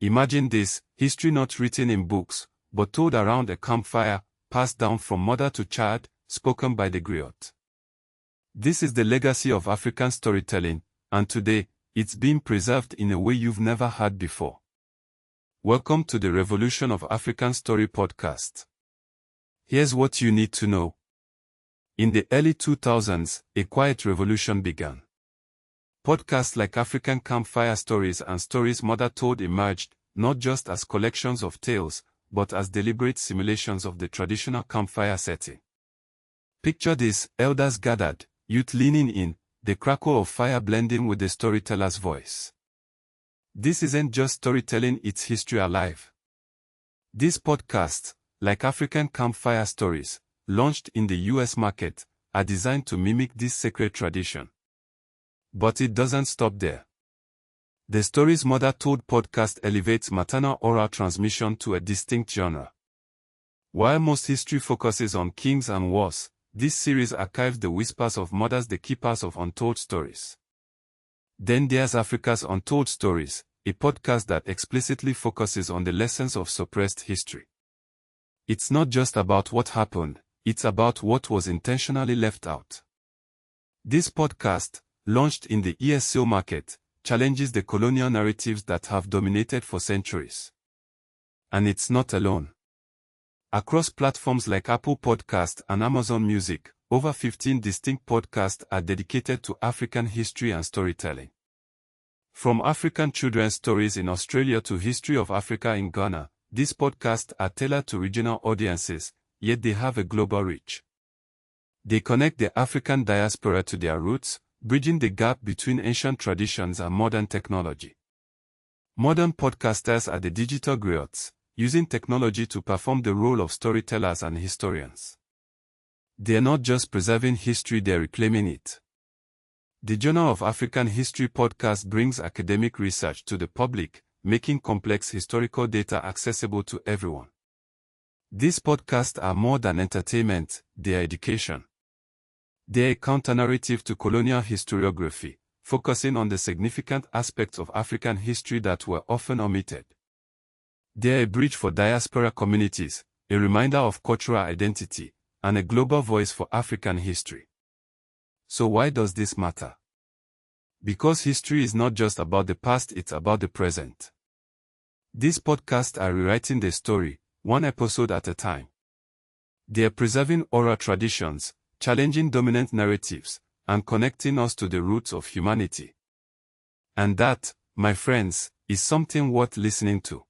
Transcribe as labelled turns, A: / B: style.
A: Imagine this, history not written in books, but told around a campfire, passed down from mother to child, spoken by the griot. This is the legacy of African storytelling, and today, it's being preserved in a way you've never heard before. Welcome to the Revolution of African Story podcast. Here's what you need to know. In the early 2000s, a quiet revolution began. Podcasts like African Campfire Stories and Stories Mother Told emerged, not just as collections of tales, but as deliberate simulations of the traditional campfire setting. Picture this, elders gathered, youth leaning in, the crackle of fire blending with the storyteller's voice. This isn't just storytelling, it's history alive. These podcasts, like African Campfire Stories, launched in the US market, are designed to mimic this sacred tradition. But it doesn't stop there. The Stories Mother Told podcast elevates maternal oral transmission to a distinct genre. While most history focuses on kings and wars, this series archives the whispers of mothers, the keepers of untold stories. Then there's Africa's Untold Stories, a podcast that explicitly focuses on the lessons of suppressed history. It's not just about what happened, it's about what was intentionally left out. This podcast, launched in the ESO market, challenges the colonial narratives that have dominated for centuries. And it's not alone. Across platforms like Apple Podcasts and Amazon Music, over 15 distinct podcasts are dedicated to African history and storytelling. From African children's stories in Australia to History of Africa in Ghana, these podcasts are tailored to regional audiences, yet they have a global reach. They connect the African diaspora to their roots, bridging the gap between ancient traditions and modern technology. Modern podcasters are the digital griots, using technology to perform the role of storytellers and historians. They're not just preserving history, they're reclaiming it. The Journal of African History podcast brings academic research to the public, making complex historical data accessible to everyone. These podcasts are more than entertainment, they are education. They're a counter-narrative to colonial historiography, focusing on the significant aspects of African history that were often omitted. They're a bridge for diaspora communities, a reminder of cultural identity, and a global voice for African history. So why does this matter? Because history is not just about the past, it's about the present. These podcasts are rewriting the story, one episode at a time. They are preserving oral traditions, challenging dominant narratives, and connecting us to the roots of humanity. And that, my friends, is something worth listening to.